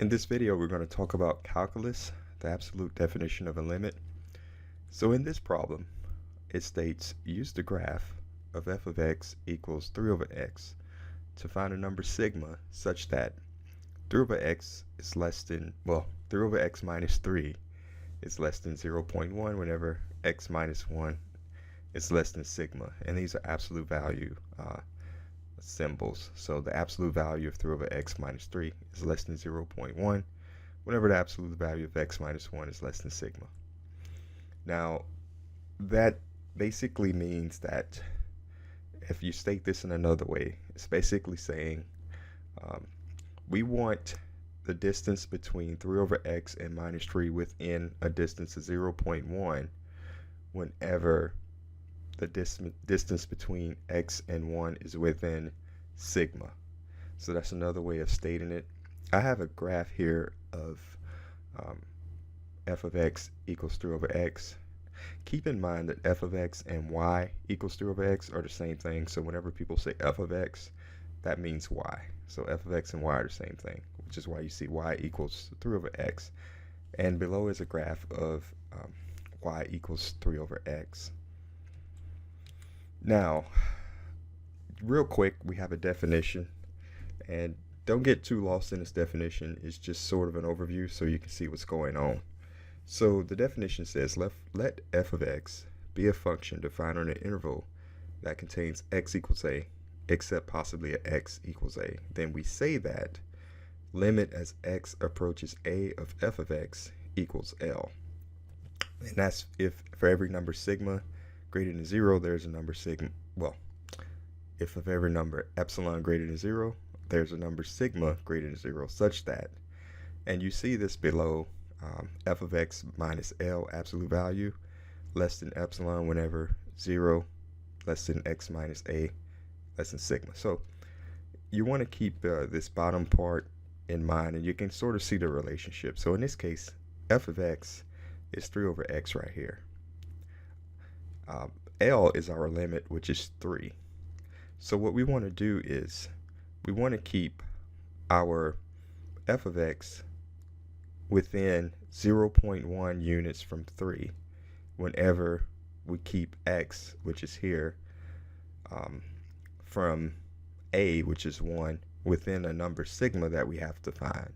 In this video, we're going to talk about calculus, the absolute definition of a limit. So in this problem, it states use the graph of f of x equals 3 over x to find a number sigma such that 3 over x is less than, 3 over x minus 3 is less than 0.1 whenever x minus 1 is less than sigma. And these are absolute value symbols. So the absolute value of 3 over x minus 3 is less than 0.1 whenever the absolute value of x minus 1 is less than sigma. Now that basically means that if you state this in another way, it's basically saying we want the distance between 3 over x and minus 3 within a distance of 0.1 whenever the distance between x and 1 is within sigma. So that's another way of stating it. I have a graph here of f of x equals 3 over x. Keep in mind that f of x and y equals 3 over x are the same thing. So whenever people say f of x, that means y. So f of x and y are the same thing, which is why you see y equals 3 over x. And below is a graph of y equals 3 over x. Now, real quick, we have a definition, and don't get too lost in this definition. It's just sort of an overview so you can see what's going on. So the definition says let f of x be a function defined on an interval that contains x equals a, except possibly at x equals a. Then we say that limit as x approaches a of f of x equals L. And that's if for every number sigma greater than 0, there's a number sigma. Well, if of every number epsilon greater than 0, there's a number sigma greater than 0, such that, and you see this below, f of x minus L absolute value less than epsilon whenever 0 less than x minus a less than sigma. So you want to keep this bottom part in mind, and you can sort of see the relationship. So in this case, f of x is 3 over x right here. L is our limit, which is 3. So what we want to do is we want to keep our f of x within 0.1 units from 3 whenever we keep x, which is here, from a, which is 1, within a number sigma that we have to find.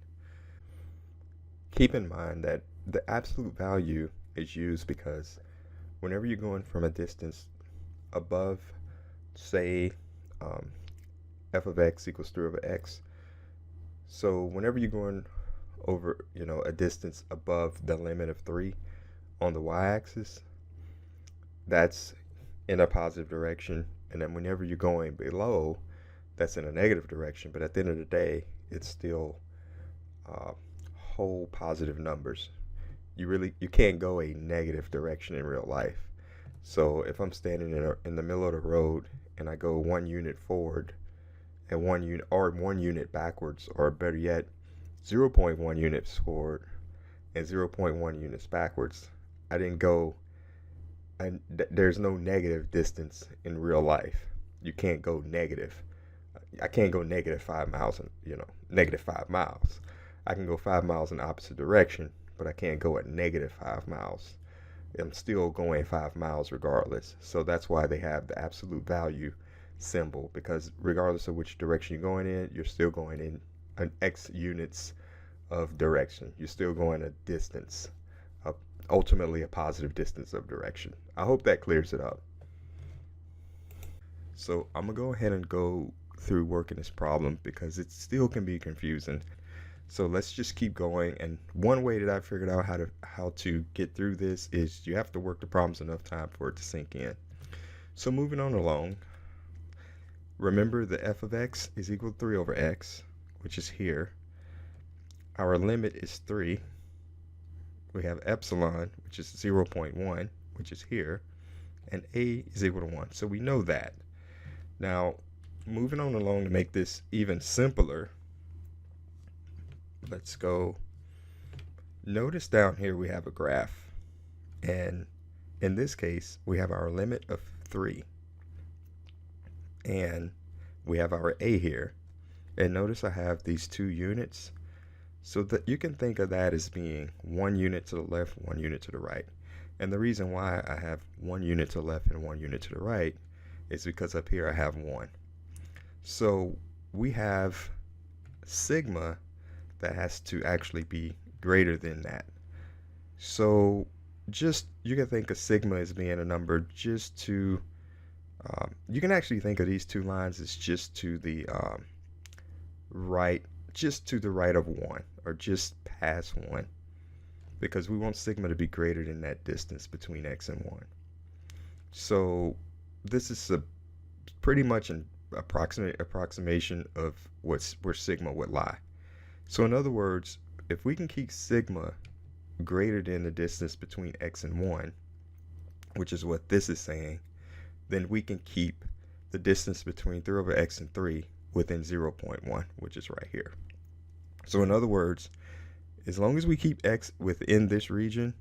Keep in mind that the absolute value is used because whenever you're going from a distance above, say, f of x equals 3 over x, so whenever you're going over, a distance above the limit of 3 on the y-axis, that's in a positive direction, and then whenever you're going below, that's in a negative direction. But at the end of the day, it's still whole positive numbers. You can't go a negative direction in real life. So if I'm standing in the middle of the road and I go 1 unit forward and 1 unit backwards, or better yet 0.1 units forward and 0.1 units backwards, I didn't go, and there's no negative distance in real life. You can't go negative. I can't go negative 5 miles, negative 5 miles. I can go 5 miles in the opposite direction, but I can't go at negative 5 miles. I'm still going 5 miles regardless. So that's why they have the absolute value symbol, because regardless of which direction you're going in, you're still going in an x units of direction. You're still going a distance, ultimately a positive distance of direction. I hope that clears it up. So I'm gonna go ahead and go through working this problem because it still can be confusing. So let's just keep going. And one way that I figured out how to get through this is you have to work the problems enough time for it to sink in. So moving on along, remember the f of x is equal to 3 over x, which is here. Our limit is 3. We have epsilon, which is 0.1, which is here, and a is equal to 1. So we know that. Now, moving on along to make this even simpler, let's go. Notice down here we have a graph, and in this case we have our limit of 3, and we have our a here, and notice I have these 2 units. So that you can think of that as being 1 unit to the left, 1 unit to the right. And the reason why I have 1 unit to the left and 1 unit to the right is because up here I have 1. So we have sigma that has to actually be greater than that. So just you can think of sigma as being a number just to you can actually think of these two lines as just to the right, just to the right of 1, or just past 1, because we want sigma to be greater than that distance between x and 1. So this is a pretty much an approximation of where sigma would lie. So in other words, if we can keep sigma greater than the distance between x and 1, which is what this is saying, then we can keep the distance between 3 over x and 3 within 0.1, which is right here. So in other words, as long as we keep x within this region,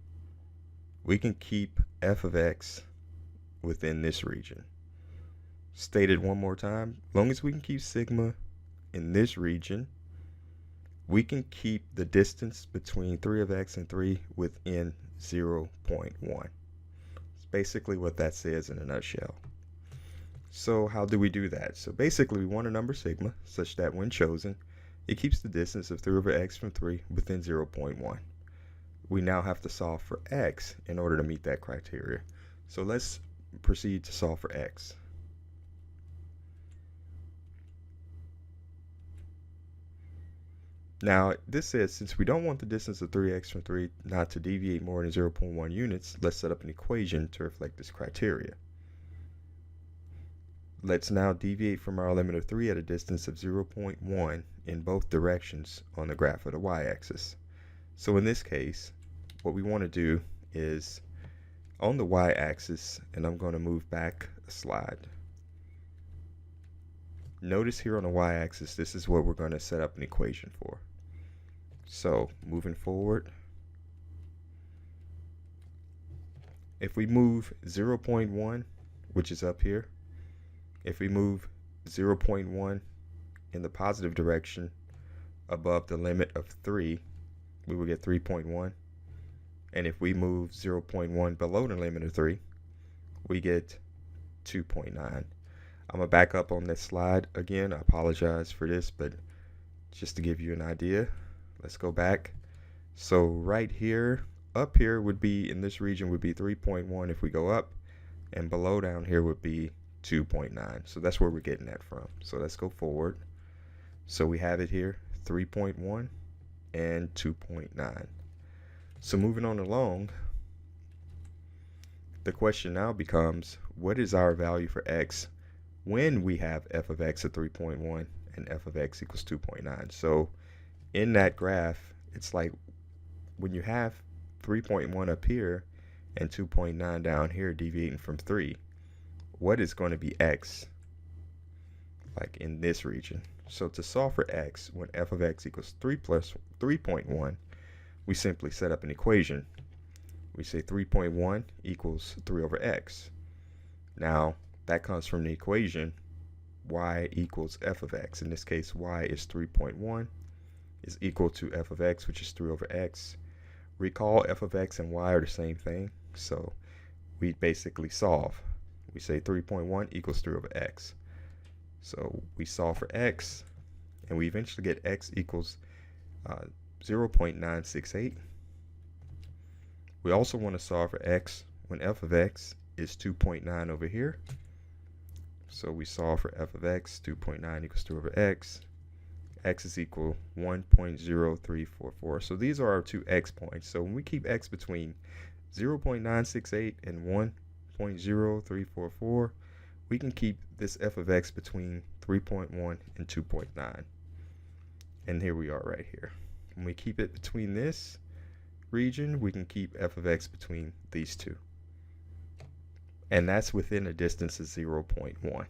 we can keep f of x within this region. Stated one more time, as long as we can keep sigma in this region, we can keep the distance between 3 of x and 3 within 0.1. It's basically what that says in a nutshell. So how do we do that? So basically we want a number sigma such that when chosen, it keeps the distance of 3 over x from 3 within 0.1. We now have to solve for x in order to meet that criteria. So let's proceed to solve for x. Now this says since we don't want the distance of 3x from 3 not to deviate more than 0.1 units, let's set up an equation to reflect this criteria. Let's now deviate from our limit of 3 at a distance of 0.1 in both directions on the graph of the y-axis. So in this case, what we want to do is on the y-axis, and I'm going to move back a slide. Notice here on the y-axis, this is what we're going to set up an equation for. So moving forward, if we move 0.1, which is up here, if we move 0.1 in the positive direction above the limit of 3, we will get 3.1. And if we move 0.1 below the limit of 3, we get 2.9. I'm going to back up on this slide again. I apologize for this, but just to give you an idea, let's go back. So right here, up here would be, in this region would be 3.1 if we go up, and below down here would be 2.9. So that's where we're getting that from. So let's go forward. So we have it here, 3.1 and 2.9. So moving on along, the question now becomes, what is our value for x when we have f of x at 3.1 and f of x equals 2.9? So in that graph, it's like when you have 3.1 up here and 2.9 down here deviating from 3, what is going to be x like in this region? So to solve for x, when f of x equals 3 plus 3.1, we simply set up an equation. We say 3.1 equals 3 over x. Now that comes from the equation y equals f of x. In this case, y is 3.1 is equal to f of x, which is 3 over x. Recall f of x and y are the same thing, so we basically solve. We say 3.1 equals 3 over x. So we solve for x, and we eventually get x equals 0.968. We also want to solve for x when f of x is 2.9 over here. So we solve for f of x, 2.9 equals 2 over x. X is equal 1.0344. So these are our two x points. So when we keep x between 0.968 and 1.0344, we can keep this f of x between 3.1 and 2.9. And here we are right here. When we keep it between this region, we can keep f of x between these two. And that's within a distance of 0.1.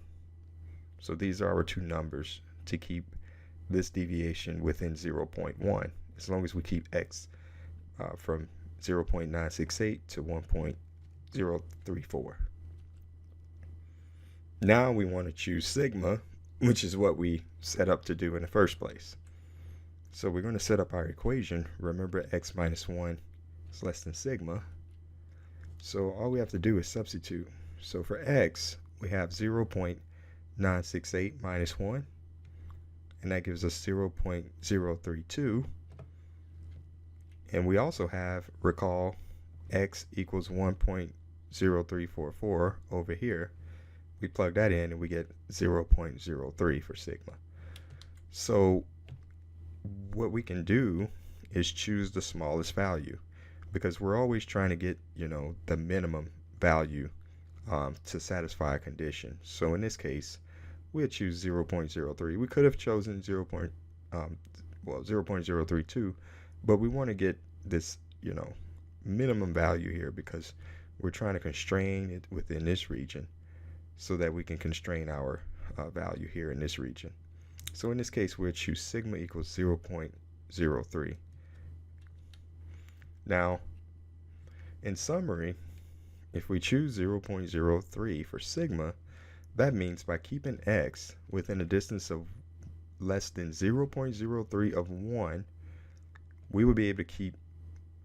So these are our two numbers to keep this deviation within 0.1, as long as we keep x from 0.968 to 1.034. Now we want to choose sigma, which is what we set up to do in the first place. So we're going to set up our equation. Remember, x minus 1 is less than sigma. So all we have to do is substitute. So for x, we have 0.968 minus 1, and that gives us 0.032. And we also have, recall, x equals 1.0344 over here. We plug that in and we get 0.03 for sigma. So what we can do is choose the smallest value, because we're always trying to get, the minimum value to satisfy a condition. So in this case, we'll choose 0.03. We could have chosen 0.032, but we want to get this, minimum value here because we're trying to constrain it within this region so that we can constrain our value here in this region. So in this case, we'll choose sigma equals 0.03. Now, in summary, if we choose 0.03 for sigma, that means by keeping x within a distance of less than 0.03 of 1, we would be able to keep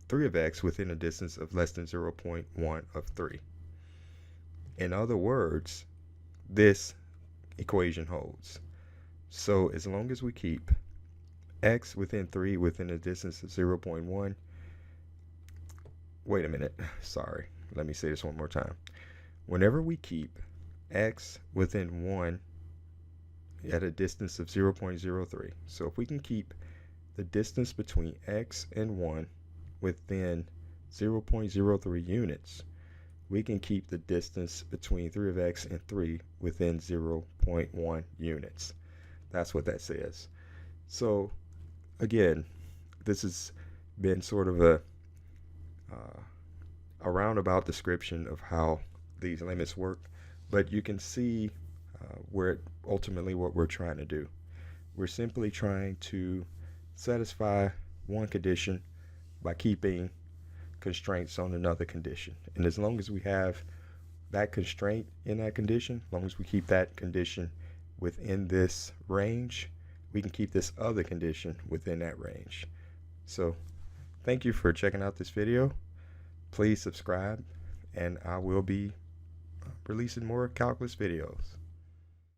3 of x within a distance of less than 0.1 of 3. In other words, this equation holds. So as long as we keep x within 3 within a distance of 0.1, wait a minute, sorry, let me say this one more time. Whenever we keep x within 1 at a distance of 0.03, so if we can keep the distance between x and 1 within 0.03 units, we can keep the distance between 3 of x and 3 within 0.1 units. That's what that says. So again, this has been sort of a roundabout description of how these limits work, but you can see ultimately what we're trying to do. We're simply trying to satisfy one condition by keeping constraints on another condition. And as long as we have that constraint in that condition, as long as we keep that condition within this range, we can keep this other condition within that range. So thank you for checking out this video. Please subscribe, and I will be releasing more calculus videos.